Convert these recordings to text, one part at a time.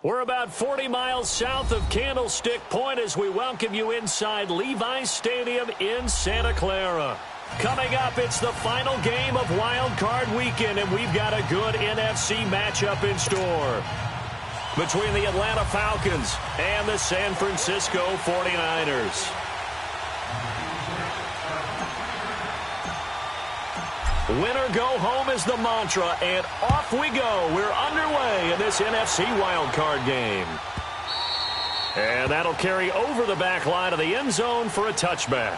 We're about 40 miles south of Candlestick Point as we welcome you inside Levi's Stadium in Santa Clara. Coming up, it's the final game of Wild Card Weekend, and we've got a good NFC matchup in store between the Atlanta Falcons and the San Francisco 49ers. Winner go home is the mantra, and off we go. We're underway in this NFC wildcard game. And that'll carry over the back line of the end zone for a touchback.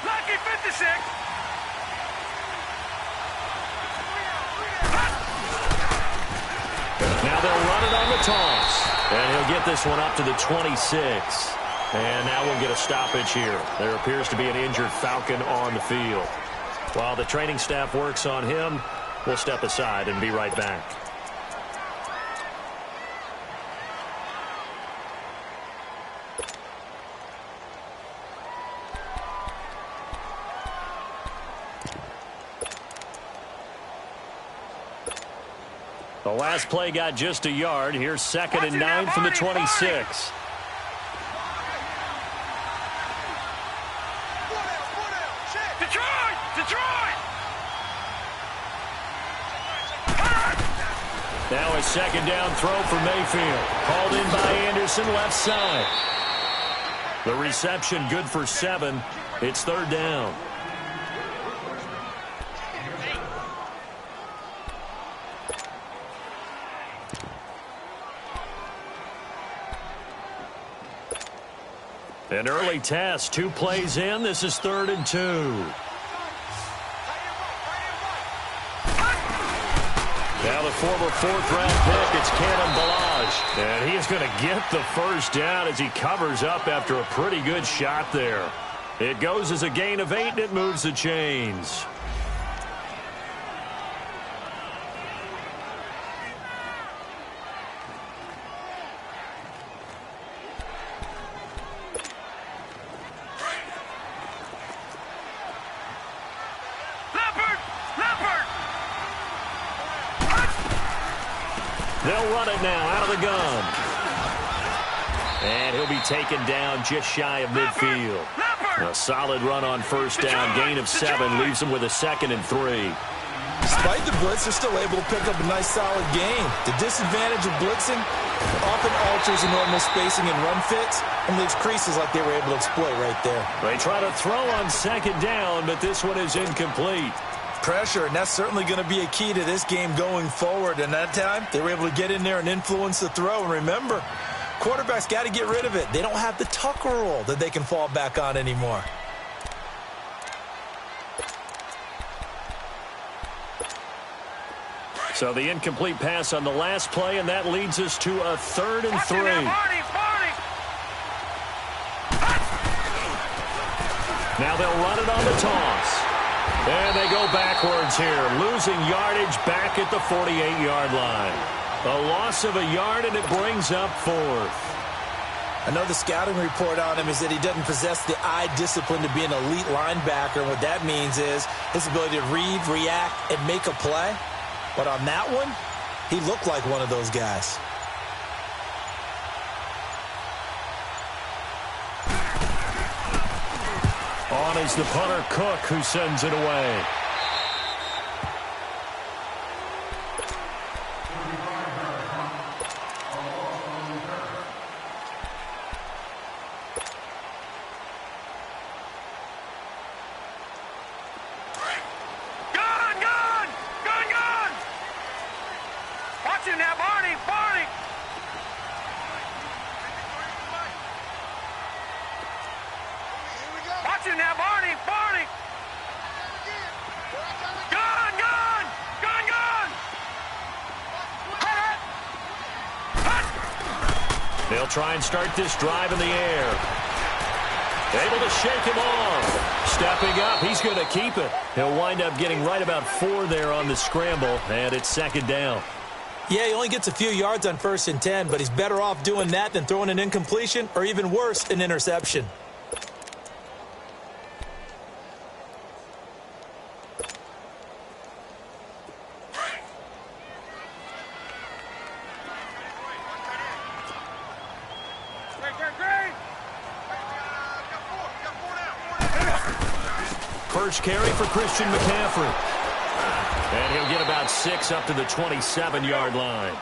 Lucky 56. Now they'll run it on the toss. And he'll get this one up to the 26. And now we'll get a stoppage here. There appears to be an injured Falcon on the field. While the training staff works on him, we'll step aside and be right back. The last play got just a yard. Here's 2nd and 9 from the 26. Detroit! Now a 2nd down throw for Mayfield. Called in by Anderson, left side. The reception good for 7. It's 3rd down. An early test, 2 plays in. This is 3rd and 2. Now the former 4th-round pick, it's Cannon Balaj. And he is going to get the first down as he covers up after a pretty good shot there. It goes as a gain of 8, and it moves the chains. They'll run it now out of the gun. And he'll be taken down just shy of midfield. A solid run on first down. Gain of 7 leaves them with a 2nd and 3. Despite the blitz, they're still able to pick up a nice solid gain. The disadvantage of blitzing often alters the normal spacing and run fits and leaves creases like they were able to exploit right there. They try to throw on 2nd down, but this one is incomplete. Pressure, and that's certainly going to be a key to this game going forward. And that time, they were able to get in there and influence the throw. And remember, quarterbacks got to get rid of it. They don't have the Tucker rule that they can fall back on anymore. So the incomplete pass on the last play, and that leads us to a 3rd and 3. Now they'll run it on the toss. And they go backwards here, losing yardage back at the 48-yard line. A loss of a yard, and it brings up 4th. I know the scouting report on him is that he doesn't possess the eye discipline to be an elite linebacker. And what that means is his ability to read, react, and make a play. But on that one, he looked like one of those guys. On is the punter, Cook, who sends it away. Gone! Watch him now, Barney! Watch him now, Barney! Gone! They'll try and start this drive in the air. Able to shake him off. Stepping up, he's going to keep it. He'll wind up getting right about 4 there on the scramble, and it's second down. Yeah, he only gets a few yards on 1st and 10, but he's better off doing that than throwing an incompletion or even worse, an interception. First carry for Christian McCaffrey. And he'll get about 6 up to the 27-yard line.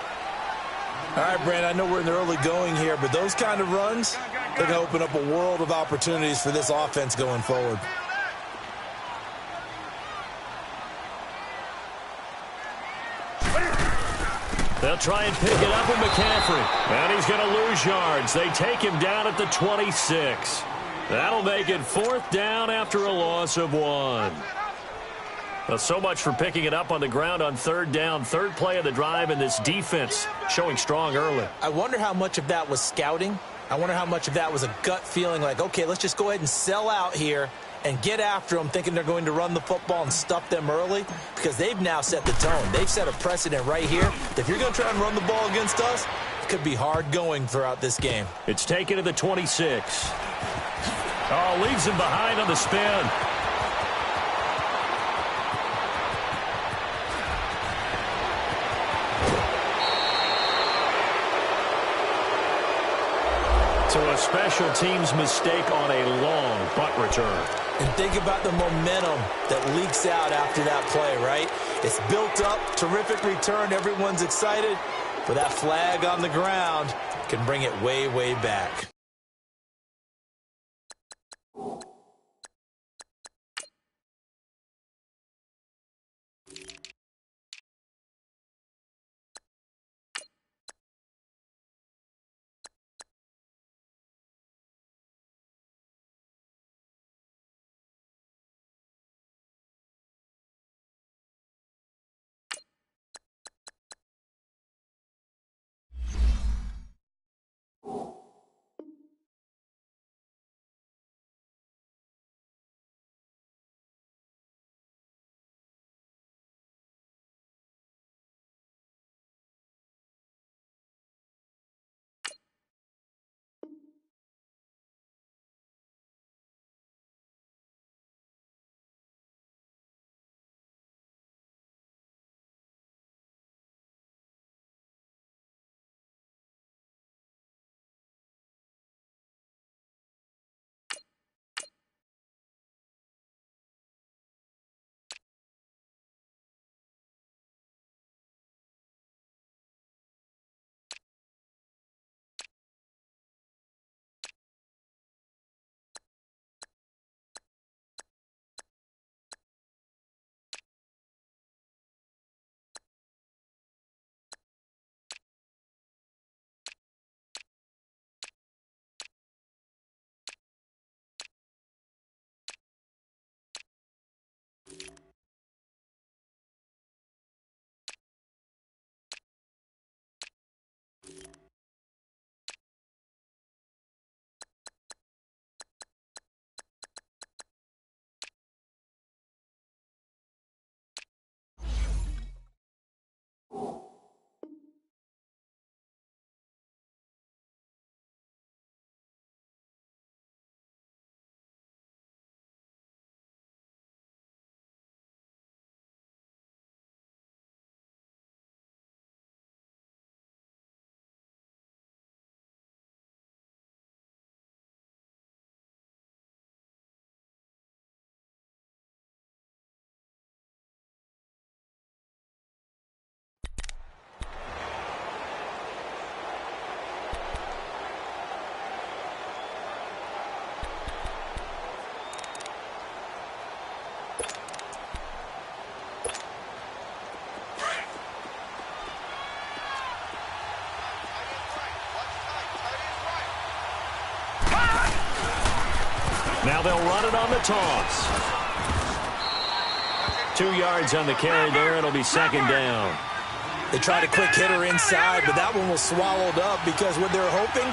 All right, Brand, I know we're in the early going here, but those kind of runs, they're going to open up a world of opportunities for this offense going forward. They'll try and pick it up with McCaffrey. And he's going to lose yards. They take him down at the 26. That'll make it 4th down after a loss of 1. Well, so much for picking it up on the ground on 3rd down. 3rd play of the drive, and this defense showing strong early. I wonder how much of that was scouting. I wonder how much of that was a gut feeling like, okay, let's just go ahead and sell out here and get after them, thinking they're going to run the football and stuff them early, because they've now set the tone. They've set a precedent right here. If you're going to try and run the ball against us, it could be hard going throughout this game. It's taken to the 26. Oh, leaves him behind on the spin. So a special teams mistake on a long punt return. And think about the momentum that leaks out after that play, right? It's built up, terrific return, everyone's excited. But that flag on the ground can bring it way, way back. Now they'll run it on the toss. 2 yards on the carry there. It'll be second down. They tried a quick hitter inside, but that one was swallowed up because what they're hoping,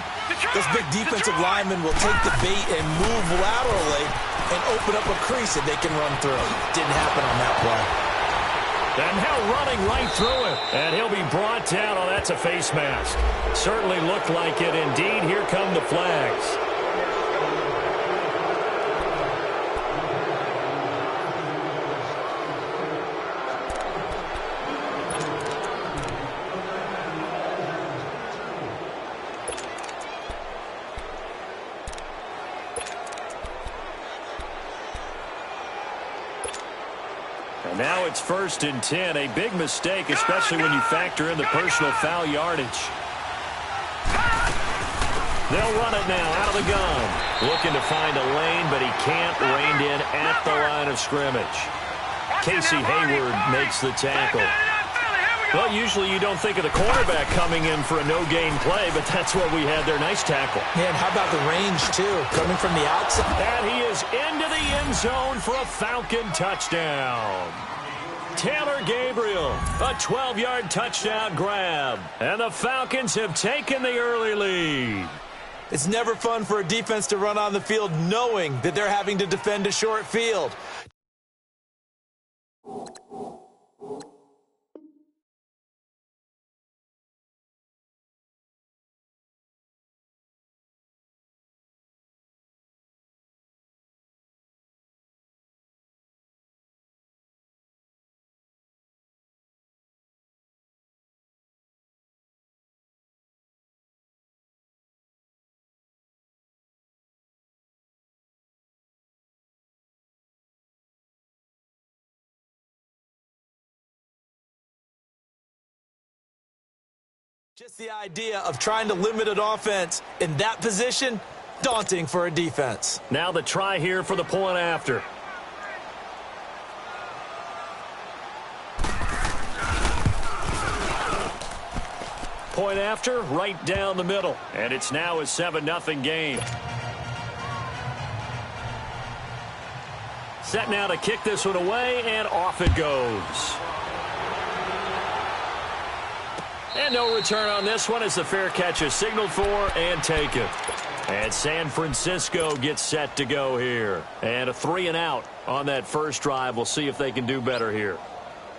this big defensive lineman will take the bait and move laterally and open up a crease that they can run through. Didn't happen on that play. And now running right through it. And he'll be brought down. Oh, that's a face mask. Certainly looked like it. Indeed, here come the flags. Now it's 1st and 10. A big mistake, especially when you factor in the personal foul yardage. They'll run it now out of the gun. Looking to find a lane, but he can't. Reined in at the line of scrimmage. Casey Hayward makes the tackle. Well, usually you don't think of the cornerback coming in for a no-gain play, but that's what we had there. Nice tackle. Man, how about the range, too? Coming from the outside. And he is into the end zone for a Falcon touchdown. Taylor Gabriel, a 12-yard touchdown grab. And the Falcons have taken the early lead. It's never fun for a defense to run on the field knowing that they're having to defend a short field. Just the idea of trying to limit an offense in that position, daunting for a defense. Now the try here for the point after. Point after, right down the middle. And it's now a 7-0 game. Set now to kick this one away, and off it goes. And no return on this one as the fair catch is signaled for and taken. And San Francisco gets set to go here. And a 3-and-out on that first drive. We'll see if they can do better here.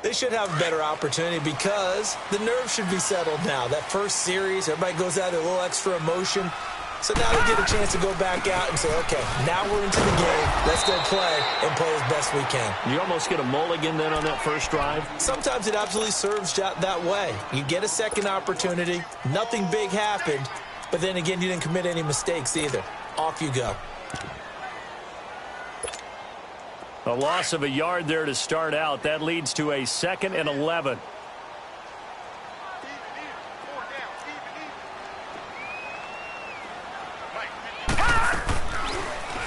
They should have a better opportunity because the nerves should be settled now. That first series, everybody goes out with a little extra emotion. So now they get a chance to go back out and say, okay, now we're into the game. Let's go play and play as best we can. You almost get a mulligan then on that first drive? Sometimes it absolutely serves that way. You get a second opportunity. Nothing big happened. But then again, you didn't commit any mistakes either. Off you go. A loss of a yard there to start out. That leads to a 2nd and 11.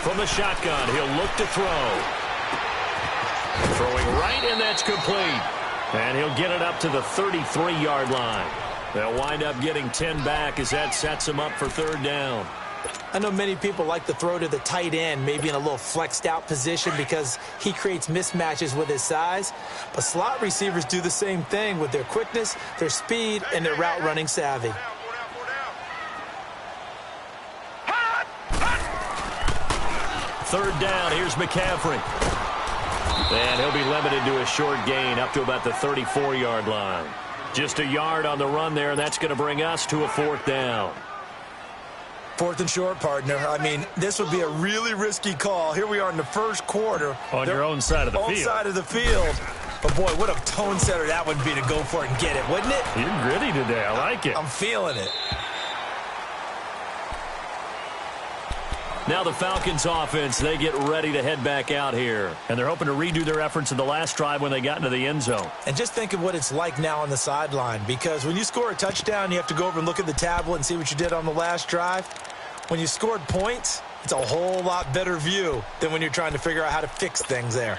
From the shotgun, he'll look to throw. Throwing right, and that's complete. And he'll get it up to the 33-yard line. They'll wind up getting 10 back as that sets him up for 3rd down. I know many people like to throw to the tight end, maybe in a little flexed out position because he creates mismatches with his size. But slot receivers do the same thing with their quickness, their speed, and their route running savvy. Third down, here's McCaffrey. And he'll be limited to a short gain up to about the 34-yard line. Just a yard on the run there, and that's going to bring us to a 4th down. 4th and short, partner. I mean, this would be a really risky call. Here we are in the first quarter. On your own side of the field. Own side of the field. But, boy, what a tone setter that would be to go for it and get it, wouldn't it? You're gritty today. I like it. I'm feeling it. Now the Falcons offense, they get ready to head back out here. And they're hoping to redo their efforts in the last drive when they got into the end zone. And just think of what it's like now on the sideline, because when you score a touchdown, you have to go over and look at the tablet and see what you did on the last drive. When you scored points, it's a whole lot better view than when you're trying to figure out how to fix things there.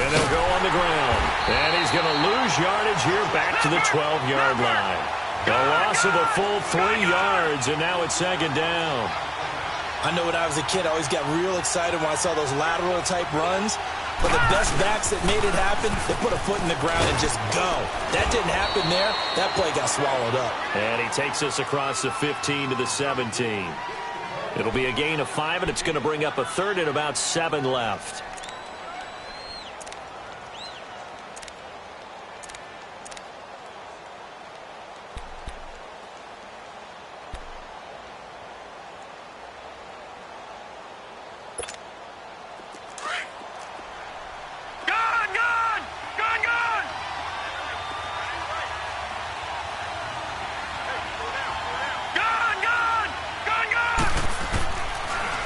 And they'll go on the ground. And he's going to lose yardage here back to the 12-yard line. A loss of a full 3 yards, and now it's 2nd down. I know when I was a kid, I always got real excited when I saw those lateral-type runs. But the best backs that made it happen, they put a foot in the ground and just go. That didn't happen there. That play got swallowed up. And he takes us across the 15 to the 17. It'll be a gain of 5, and it's going to bring up a third and about 7 left.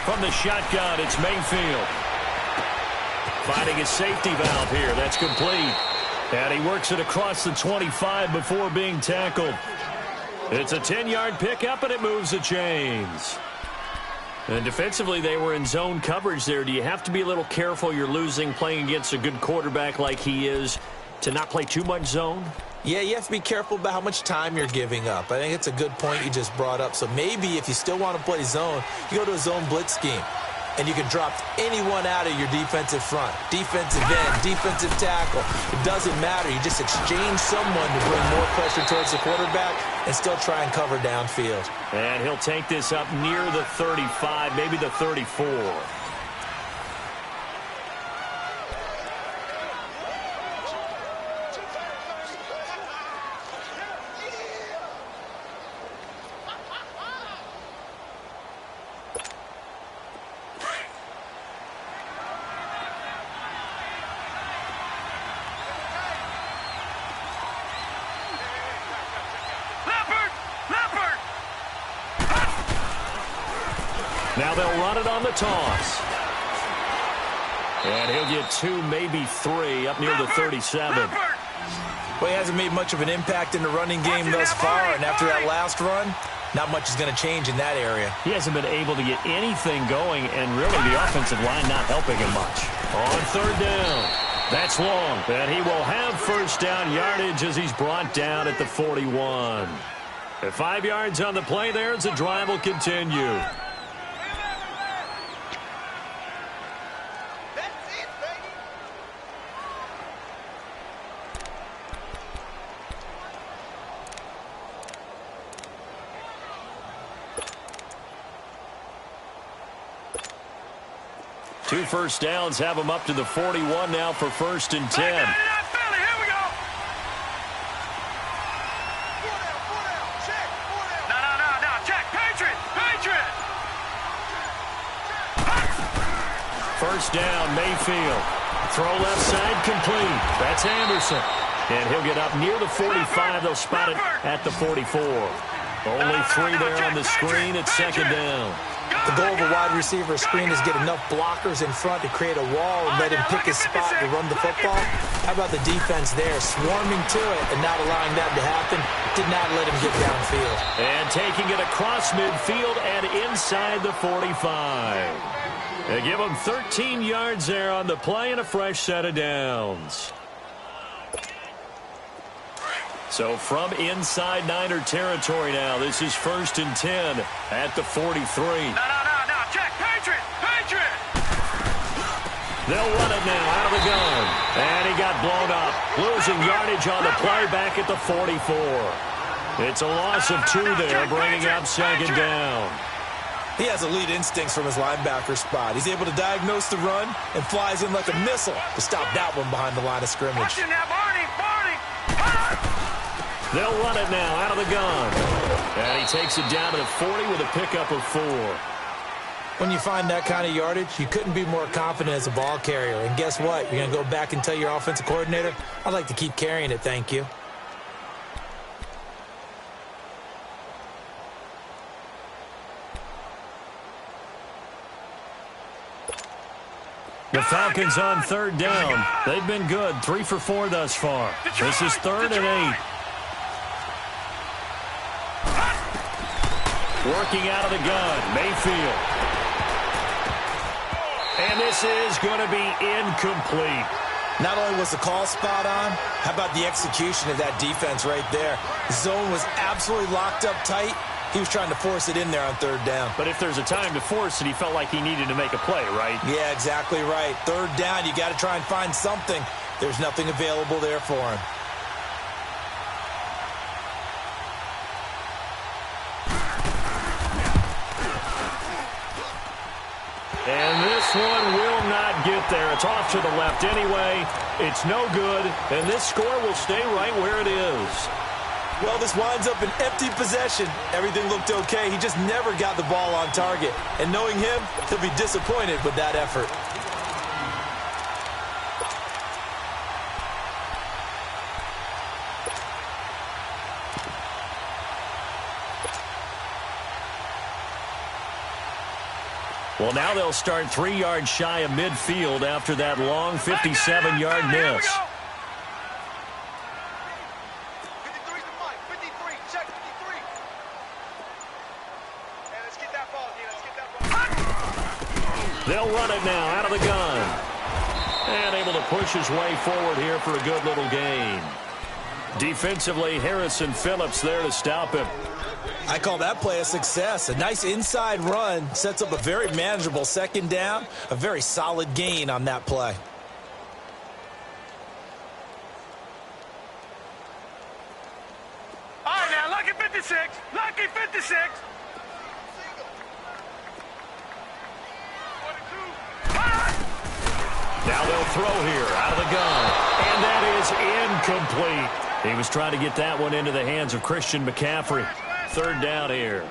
From the shotgun, it's Mayfield. Finding a safety valve here. That's complete. And he works it across the 25 before being tackled. It's a 10-yard pickup, and it moves the chains. And defensively, they were in zone coverage there. Do you have to be a little careful? You're losing playing against a good quarterback like he is to not play too much zone? Yeah, you have to be careful about how much time you're giving up. I think it's a good point you just brought up. So maybe if you still want to play zone, you go to a zone blitz scheme. And you can drop anyone out of your defensive front. Defensive end, defensive tackle. It doesn't matter. You just exchange someone to bring more pressure towards the quarterback and still try and cover downfield. And he'll take this up near the 35, maybe the 34. Now they'll run it on the toss. And he'll get 2, maybe 3, up near the 37. Well, he hasn't made much of an impact in the running game thus far, and after that last run, not much is going to change in that area. He hasn't been able to get anything going, and really the offensive line not helping him much. On third down. That's long, and he will have first down yardage as he's brought down at the 41. At 5 yards on the play there as the drive will continue. Two first downs have him up to the 41 now for 1st and 10. Here we go. No. Check. Patriot. First down, Mayfield. Throw left side complete. That's Anderson. And he'll get up near the 45. They'll spot it at the 44. Only 3 there on the screen at 2nd down. The goal of a wide receiver screen is get enough blockers in front to create a wall and let him pick his spot to run the football. How about the defense there, swarming to it and not allowing that to happen? Did not let him get downfield. And taking it across midfield and inside the 45. They give him 13 yards there on the play and a fresh set of downs. So from inside Niner territory now, this is 1st and 10 at the 43. No. Check. Patriot. They'll run it now out of the gun. And he got blown up. Losing yardage on the play back at the 44. It's a loss of 2 there, bringing up 2nd down. He has elite instincts from his linebacker spot. He's able to diagnose the run and flies in like a missile to stop that one behind the line of scrimmage. Watching now, Barney. They'll run it now out of the gun. And he takes it down to the 40 with a pickup of 4. When you find that kind of yardage, you couldn't be more confident as a ball carrier. And guess what? You're going to go back and tell your offensive coordinator, I'd like to keep carrying it, thank you. The Falcons on 3rd down. They've been good, 3 for 4 thus far. This is 3rd and 8. Working out of the gun, Mayfield. And this is going to be incomplete. Not only was the call spot on, how about the execution of that defense right there? The zone was absolutely locked up tight, He was trying to force it in there on third down. But if there's a time to force it, he felt like he needed to make a play, right? Yeah, exactly right. Third down, you got to try and find something. There's nothing available there for him. And this one will not get there. It's off to the left anyway. It's no good, and this score will stay right where it is. Well, this winds up an empty possession. Everything looked okay. He just never got the ball on target. And knowing him, he'll be disappointed with that effort. Well, now they'll start 3 yards shy of midfield after that long 57-yard miss. 53's the mic. 53. Check 53. Hey, let's get that ball here. Let's get that ball. They'll run it now out of the gun. And able to push his way forward here for a good little gain. Defensively, Harrison Phillips there to stop him. I call that play a success. A nice inside run sets up a very manageable second down. A very solid gain on that play. All right, now, lucky 56. Lucky 56. 42. Now they'll throw here out of the gun. And that is incomplete. He was trying to get that one into the hands of Christian McCaffrey. Third down here.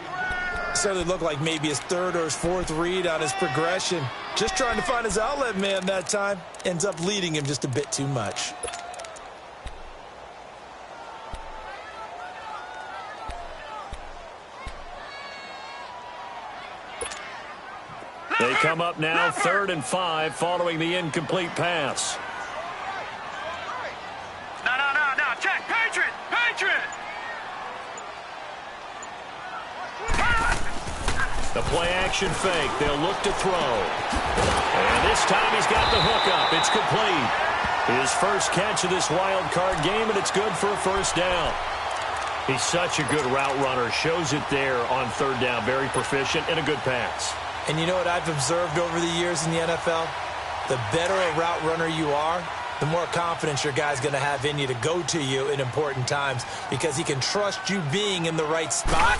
Certainly looked like maybe his third or his fourth read on his progression. Just trying to find his outlet man that time. Ends up leading him just a bit too much. They come up now 3rd and 5 following the incomplete pass. No. Check. Patriot. Patriot. The play action fake. They'll look to throw. And this time he's got the hook up. It's complete. His first catch of this wild card game, and it's good for a first down. He's such a good route runner. Shows it there on third down. Very proficient and a good pass. And you know what I've observed over the years in the NFL? The better a route runner you are, the more confidence your guy's going to have in you to go to you in important times because he can trust you being in the right spot,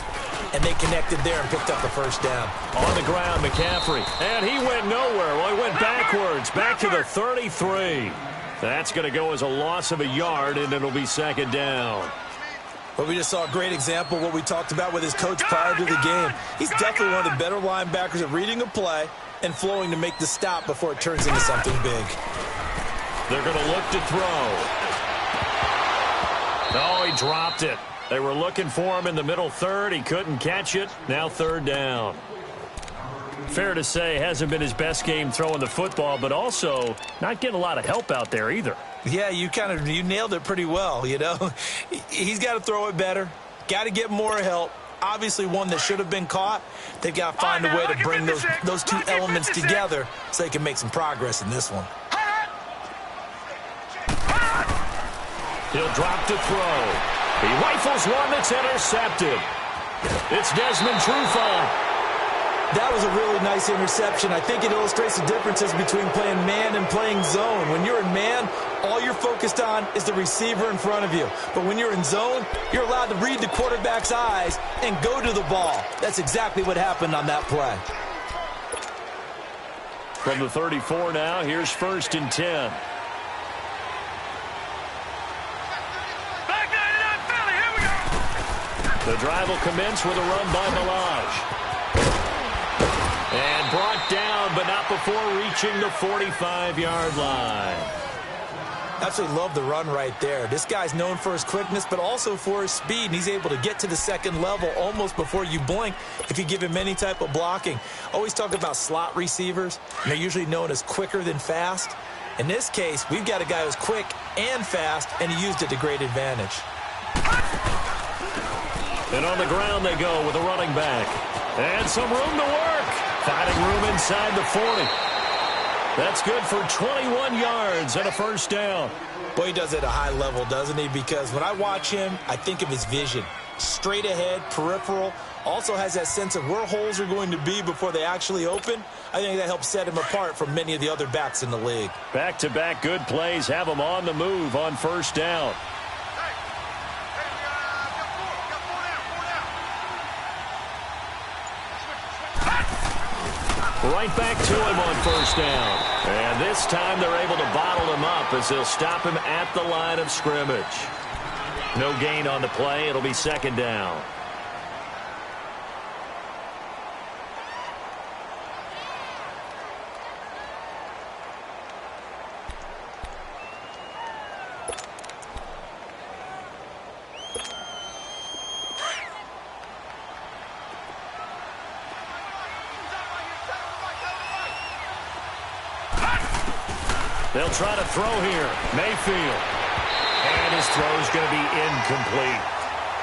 and they connected there and picked up the first down. On the ground, McCaffrey. And he went nowhere. Well, he went backwards, back to the 33. That's going to go as a loss of a yard, and it'll be second down. But we just saw a great example of what we talked about with his coach prior to the game. He's definitely one of the better linebackers at reading a play and flowing to make the stop before it turns into something big. They're going to look to throw. Oh, he dropped it. They were looking for him in the middle third. He couldn't catch it. Now third down. Fair to say, hasn't been his best game throwing the football, but also not getting a lot of help out there either. Yeah, you nailed it pretty well, you know. He's got to throw it better. Got to get more help. Obviously one that should have been caught. They've got to find a way to bring those two elements together so they can make some progress in this one. He'll drop to throw. He rifles one that's intercepted. It's Desmond Trufant. That was a really nice interception. I think it illustrates the differences between playing man and playing zone. When you're in man, all you're focused on is the receiver in front of you. But when you're in zone, you're allowed to read the quarterback's eyes and go to the ball. That's exactly what happened on that play. From the 34 now, here's 1st and 10. The drive will commence with a run by Balaj. And brought down, but not before reaching the 45-yard line. Absolutely love the run right there. This guy's known for his quickness, but also for his speed. And he's able to get to the second level almost before you blink if you give him any type of blocking. Always talk about slot receivers, and they're usually known as quicker than fast. In this case, we've got a guy who's quick and fast, and he used it to great advantage. And on the ground they go with a running back. And some room to work. Finding room inside the 40. That's good for 21 yards and a first down. Boy, he does it at a high level, doesn't he? Because when I watch him, I think of his vision. straight ahead, peripheral. Also has that sense of where holes are going to be before they actually open. I think that helps set him apart from many of the other backs in the league. Back-to-back good plays have him on the move on first down. Right back to him on first down. And this time they're able to bottle him up as they'll stop him at the line of scrimmage. No gain on the play. It'll be second down. They'll try to throw here. Mayfield. And his throw's going to be incomplete.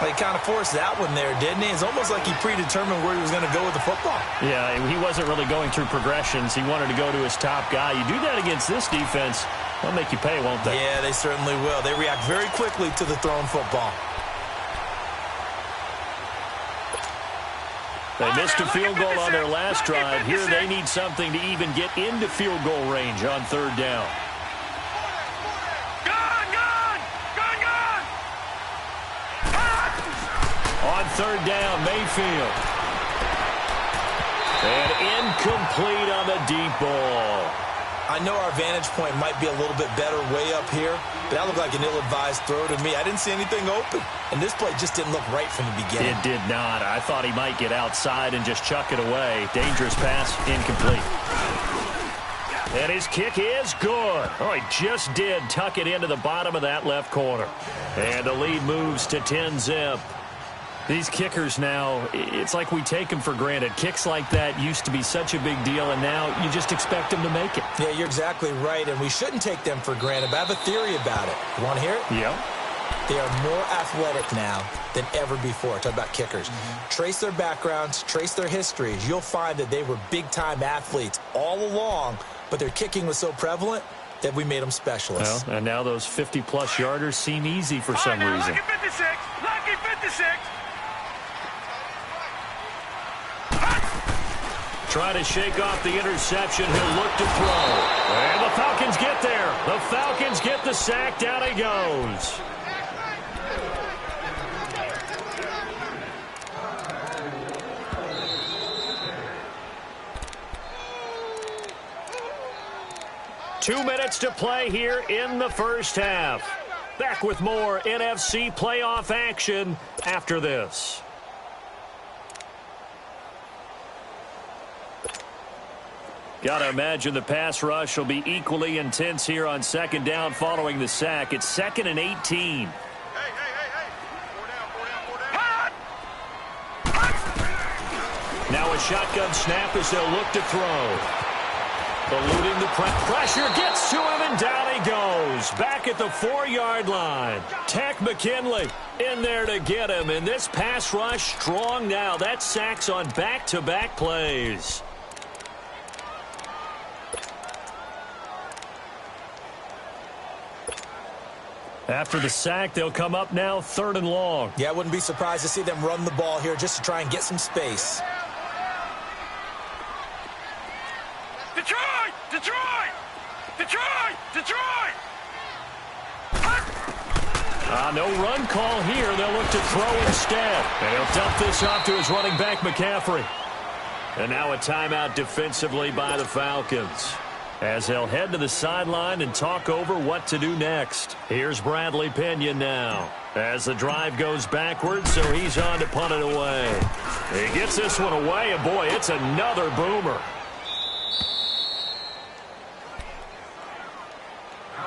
Well, he kind of forced that one there, didn't he? It's almost like he predetermined where he was going to go with the football. Yeah, he wasn't really going through progressions. He wanted to go to his top guy. You do that against this defense, they'll make you pay, won't they? Yeah, they certainly will. They react very quickly to the thrown football. They missed a field goal on their last drive. Here they need something to even get into field goal range on third down. On third down, Mayfield. And incomplete on the deep ball. I know our vantage point might be a little bit better way up here, but that looked like an ill-advised throw to me. I didn't see anything open, and this play just didn't look right from the beginning. It did not. I thought he might get outside and just chuck it away. Dangerous pass, incomplete. And his kick is good. Oh, he just did tuck it into the bottom of that left corner. And the lead moves to 10-zip. These kickers now, it's like we take them for granted. Kicks like that used to be such a big deal, and now you just expect them to make it. Yeah, you're exactly right, and we shouldn't take them for granted, but I have a theory about it. You want to hear it? Yeah. They are more athletic now than ever before. Talk about kickers. Trace their backgrounds, trace their histories. You'll find that they were big-time athletes all along, but their kicking was so prevalent that we made them specialists. Well, and now those 50-plus yarders seem easy for some reason. Lucky 56! Lucky 56! Try to shake off the interception. He'll look to throw. And the Falcons get there. The Falcons get the sack. Down he goes. Two minutes to play here in the first half. Back with more NFC playoff action after this. Got to imagine the pass rush will be equally intense here on second down following the sack. It's 2nd and 18. Hey. 4 down. Now a shotgun snap as they'll look to throw. Eluding the pressure, gets to him, and down he goes. Back at the 4-yard line. Tech McKinley in there to get him. And this pass rush strong now. That's sacks on back-to-back plays. After the sack, they'll come up now 3rd and long. Yeah, I wouldn't be surprised to see them run the ball here just to try and get some space. Detroit! Detroit! Detroit! Detroit! No run call here. They'll look to throw instead. And he'll dump this off to his running back, McCaffrey. And now a timeout defensively by the Falcons, as they'll head to the sideline and talk over what to do next. Here's Bradley Pinion now, as the drive goes backwards, so he's on to punt it away. He gets this one away, and boy, it's another boomer.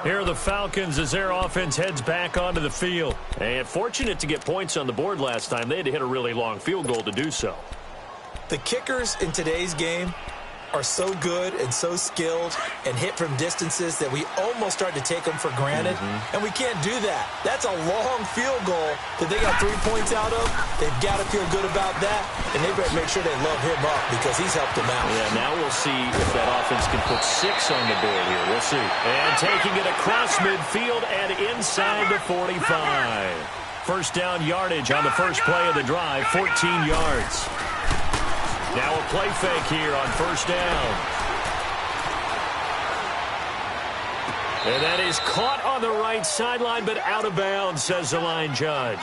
Here are the Falcons as their offense heads back onto the field. And fortunate to get points on the board last time. They had to hit a really long field goal to do so. The kickers in today's game are so good and so skilled and hit from distances that we almost start to take them for granted. And we can't do that. That's a long field goal that they got 3 points out of. They've got to feel good about that, and they better make sure they love him up because he's helped them out. Yeah, now we'll see if that offense can put 6 on the board here. We'll see. And taking it across midfield and inside the 45. first down yardage on the first play of the drive, 14 yards. Now a play fake here on first down. And that is caught on the right sideline, but out of bounds, says the line judge.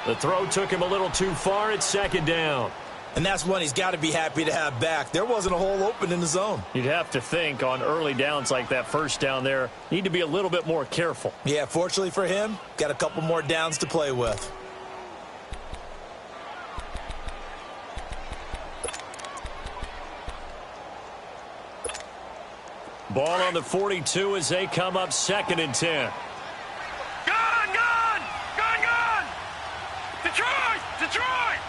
The throw took him a little too far. It's second down. And that's one he's got to be happy to have back. There wasn't a hole open in the zone. You'd have to think on early downs like that first down there, need to be a little bit more careful. Yeah, fortunately for him, got a couple more downs to play with. Ball on the 42 as they come up 2nd and 10. Gone! Detroit!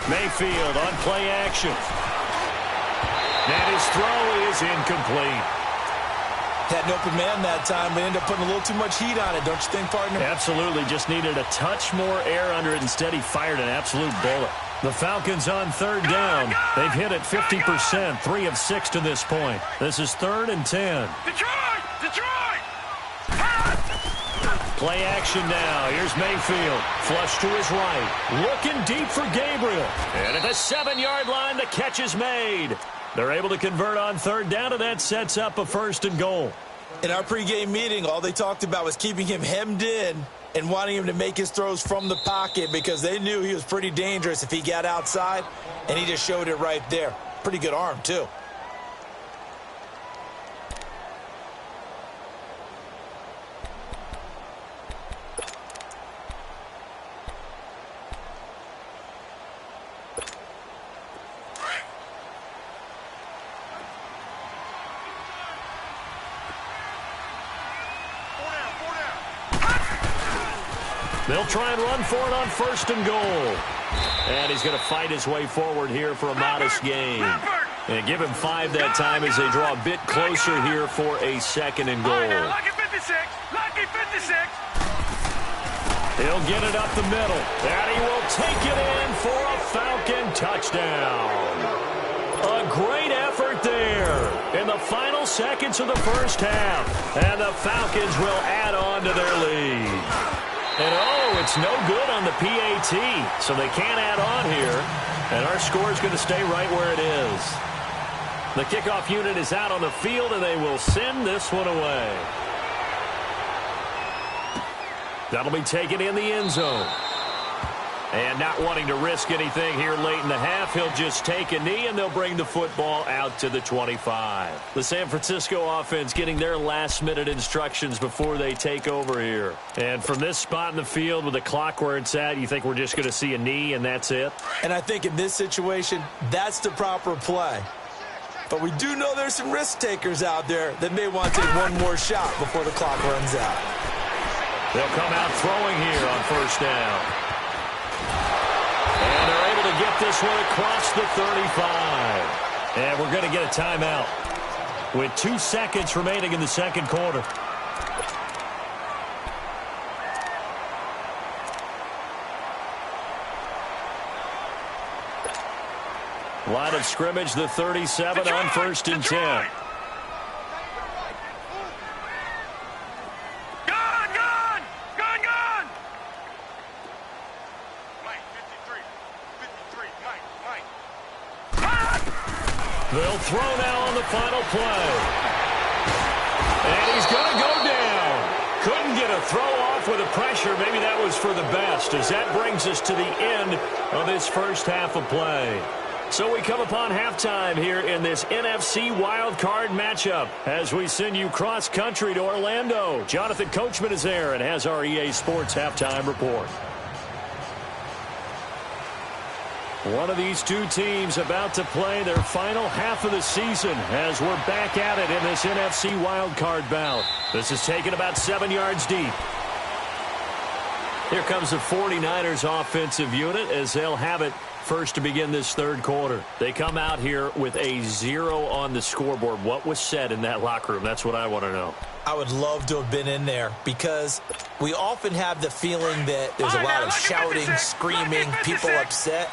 Mayfield on play action. And his throw is incomplete. Had an open man that time, but ended up putting a little too much heat on it, don't you think, partner? Absolutely. Just needed a touch more air under it. Instead, he fired an absolute bullet. The Falcons on 3rd down. They've hit it 50%, 3 of 6 to this point. This is 3rd and 10. Detroit! Play action now. Here's Mayfield. Flush to his right. Looking deep for Gabriel. And at the 7-yard line, the catch is made. They're able to convert on 3rd down, and that sets up a 1st and goal. In our pregame meeting, all they talked about was keeping him hemmed in and wanting him to make his throws from the pocket because they knew he was pretty dangerous if he got outside, and he just showed it right there. Pretty good arm, too. They'll try and run for it on 1st and goal. And he's going to fight his way forward here for a modest gain. And give him 5 that time as they draw a bit closer here for a 2nd and goal. Lucky 56! He'll get it up the middle. And he will take it in for a Falcon touchdown. A great effort there in the final seconds of the first half. And the Falcons will add on to their lead. And, it's no good on the PAT, so they can't add on here. And our score is going to stay right where it is. The kickoff unit is out on the field, and they will send this one away. That'll be taken in the end zone. And not wanting to risk anything here late in the half, he'll just take a knee, and they'll bring the football out to the 25. The San Francisco offense getting their last-minute instructions before they take over here. And from this spot in the field with the clock where it's at, you think we're just going to see a knee and that's it? And I think in this situation, that's the proper play. But we do know there's some risk takers out there that may want to take one more shot before the clock runs out. They'll come out throwing here on 1st down. And they're able to get this one across the 35. And we're going to get a timeout with 2 seconds remaining in the 2nd quarter. Line of scrimmage, the 37 on 1st and 10. They'll throw now on the final play. And he's going to go down. Couldn't get a throw off with the pressure. Maybe that was for the best, as that brings us to the end of this first half of play. So we come upon halftime here in this NFC wildcard matchup as we send you cross-country to Orlando. Jonathan Coachman is there and has our EA Sports halftime report. One of these two teams about to play their final half of the season as we're back at it in this NFC wildcard bout. This is taken about 7 yards deep. Here comes the 49ers offensive unit as they'll have it first to begin this 3rd quarter. They come out here with a 0 on the scoreboard. What was said in that locker room? That's what I want to know. I would love to have been in there because we often have the feeling that there's a lot of shouting, screaming, people upset.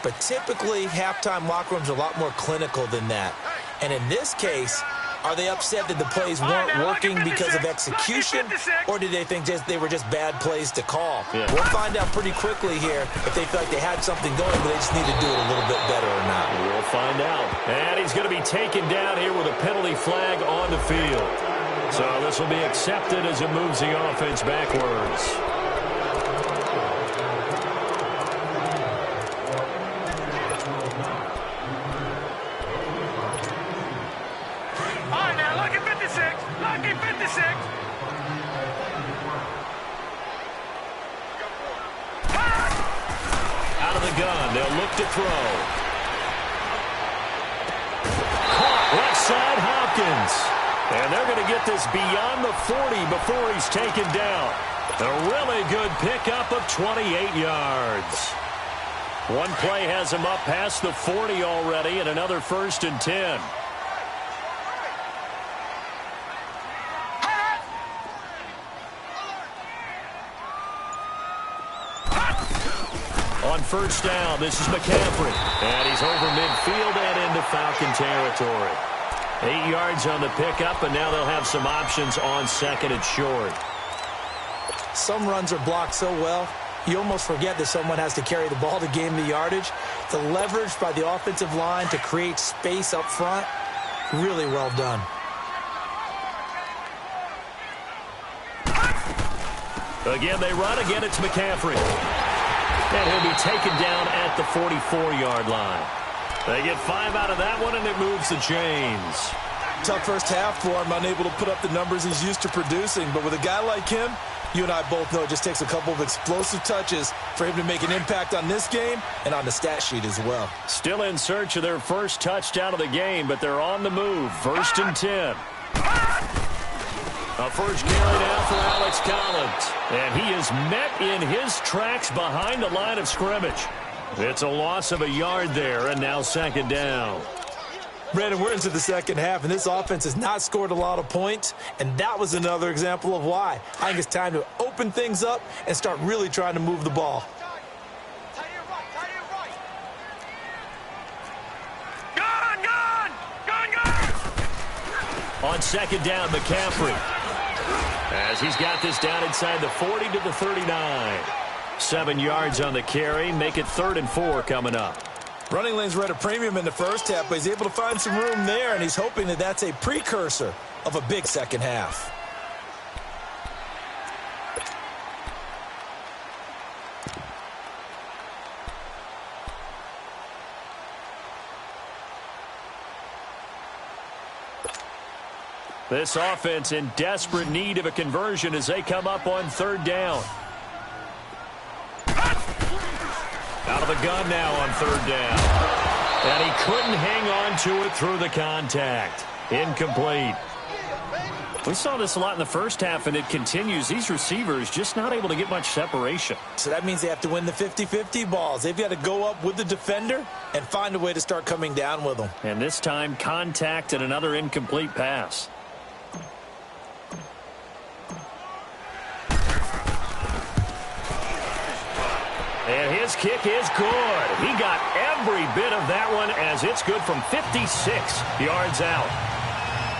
But typically, halftime locker rooms are a lot more clinical than that. And in this case, Are they upset that the plays weren't working because of execution, or did they think they were just bad plays to call? Yeah. We'll find out pretty quickly here if they feel like they had something going, but they just need to do it a little bit better or not. We'll find out. And he's going to be taken down here with a penalty flag on the field. So this will be accepted as it moves the offense backwards. Out of the gun, they'll look to throw. Caught left side, Hopkins. And they're going to get this beyond the 40 before he's taken down. A really good pickup of 28 yards. One play has him up past the 40 already, and another 1st and 10. On 1st down, this is McCaffrey. And he's over midfield and into Falcon territory. 8 yards on the pickup, and now they'll have some options on 2nd and short. Some runs are blocked so well, you almost forget that someone has to carry the ball to gain the yardage. The leverage by the offensive line to create space up front, really well done. Again, they run. Again, it's McCaffrey. And he'll be taken down at the 44-yard line. They get 5 out of that one, and it moves the chains. Tough first half for him, unable to put up the numbers he's used to producing. But with a guy like him, you and I both know it just takes a couple of explosive touches for him to make an impact on this game and on the stat sheet as well. Still in search of their first touchdown of the game, but they're on the move. 1st and 10. A first carry now for Alex Collins. And he is met in his tracks behind the line of scrimmage. It's a loss of a yard there, and now 2nd down. Brandon, we're into the second half, and this offense has not scored a lot of points, and that was another example of why. I think it's time to open things up and start really trying to move the ball. On 2nd down, McCaffrey. As he's got this down inside the 40 to the 39. 7 yards on the carry. Make it 3rd and 4 coming up. Running lanes were at a premium in the first half, but he's able to find some room there, and he's hoping that that's a precursor of a big second half. This offense in desperate need of a conversion as they come up on 3rd down. Out of the gun now on 3rd down. And he couldn't hang on to it through the contact. Incomplete. We saw this a lot in the first half, and it continues. These receivers just not able to get much separation. So that means they have to win the 50-50 balls. They've got to go up with the defender and find a way to start coming down with them. And this time, contact and another incomplete pass. And his kick is good. He got every bit of that one as it's good from 56 yards out.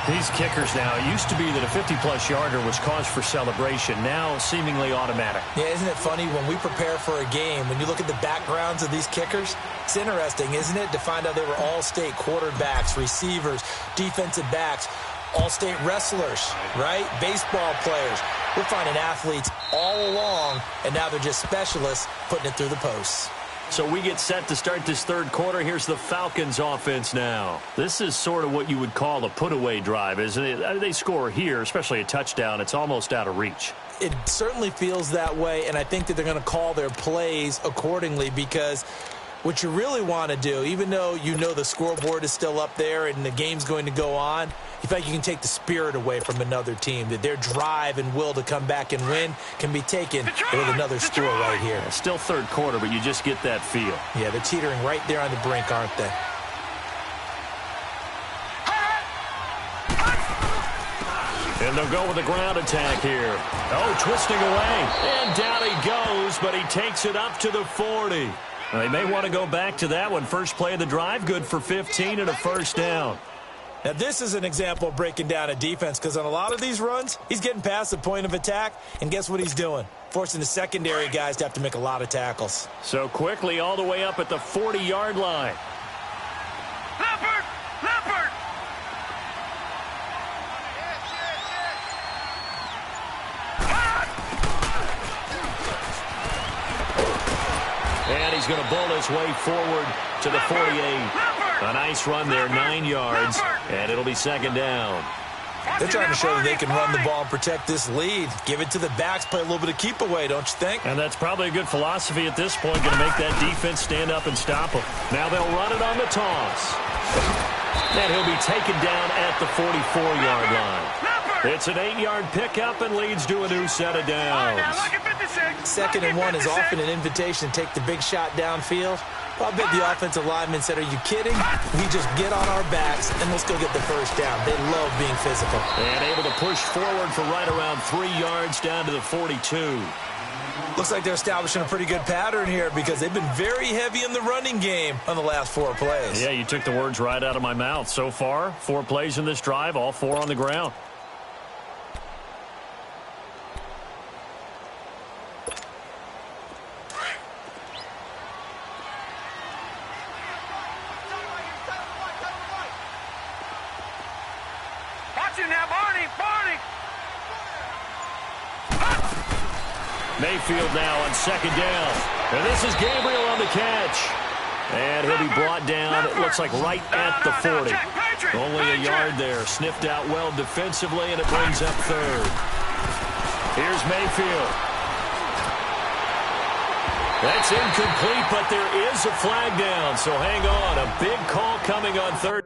These kickers now, it used to be that a 50-plus yarder was cause for celebration. Now seemingly automatic. Yeah, isn't it funny when we prepare for a game, when you look at the backgrounds of these kickers, it's interesting, isn't it, to find out they were all-state quarterbacks, receivers, defensive backs, all-state wrestlers, right? Baseball players. We're finding athletes all along, and now they're just specialists putting it through the posts. So we get set to start this 3rd quarter. Here's the Falcons offense now. This is sort of what you would call a put-away drive, isn't it? They score here, especially a touchdown. It's almost out of reach. It certainly feels that way, and I think that they're going to call their plays accordingly because what you really want to do, even though you know the scoreboard is still up there and the game's going to go on, you feel like you can take the spirit away from another team, that their drive and will to come back and win can be taken with another score right here. Still 3rd quarter, but you just get that feel. Yeah, they're teetering right there on the brink, aren't they? And they'll go with a ground attack here. Oh, twisting away. And down he goes, but he takes it up to the 40. They may want to go back to that one. First play of the drive, good for 15 and a 1st down. Now, this is an example of breaking down a defense because on a lot of these runs, he's getting past the point of attack, and guess what he's doing? Forcing the secondary guys to have to make a lot of tackles. So quickly all the way up at the 40-yard line. Leopard! Leopard! And he's going to bowl his way forward to the 48. A nice run there, 9 yards, and it'll be second down. They're trying to show that they can run the ball and protect this lead. Give it to the backs, play a little bit of keep away, don't you think? And that's probably a good philosophy at this point, going to make that defense stand up and stop them. Now they'll run it on the toss. And he'll be taken down at the 44-yard line. It's an 8-yard pickup and leads to a new set of downs. Second and 1 is often an invitation to take the big shot downfield. Well, I bet the offensive lineman said, are you kidding? We just get on our backs and let's go get the first down. They love being physical. And able to push forward for right around 3 yards down to the 42. Looks like they're establishing a pretty good pattern here because they've been very heavy in the running game on the last 4 plays. Yeah, you took the words right out of my mouth. So far, 4 plays in this drive, all 4 on the ground. Mayfield now on second down. And this is Gabriel on the catch. And he'll be brought down, it looks like right at the 40. Only a yard there. Sniffed out well defensively, and it brings up third. Here's Mayfield. That's incomplete, but there is a flag down. So hang on. A big call coming on third.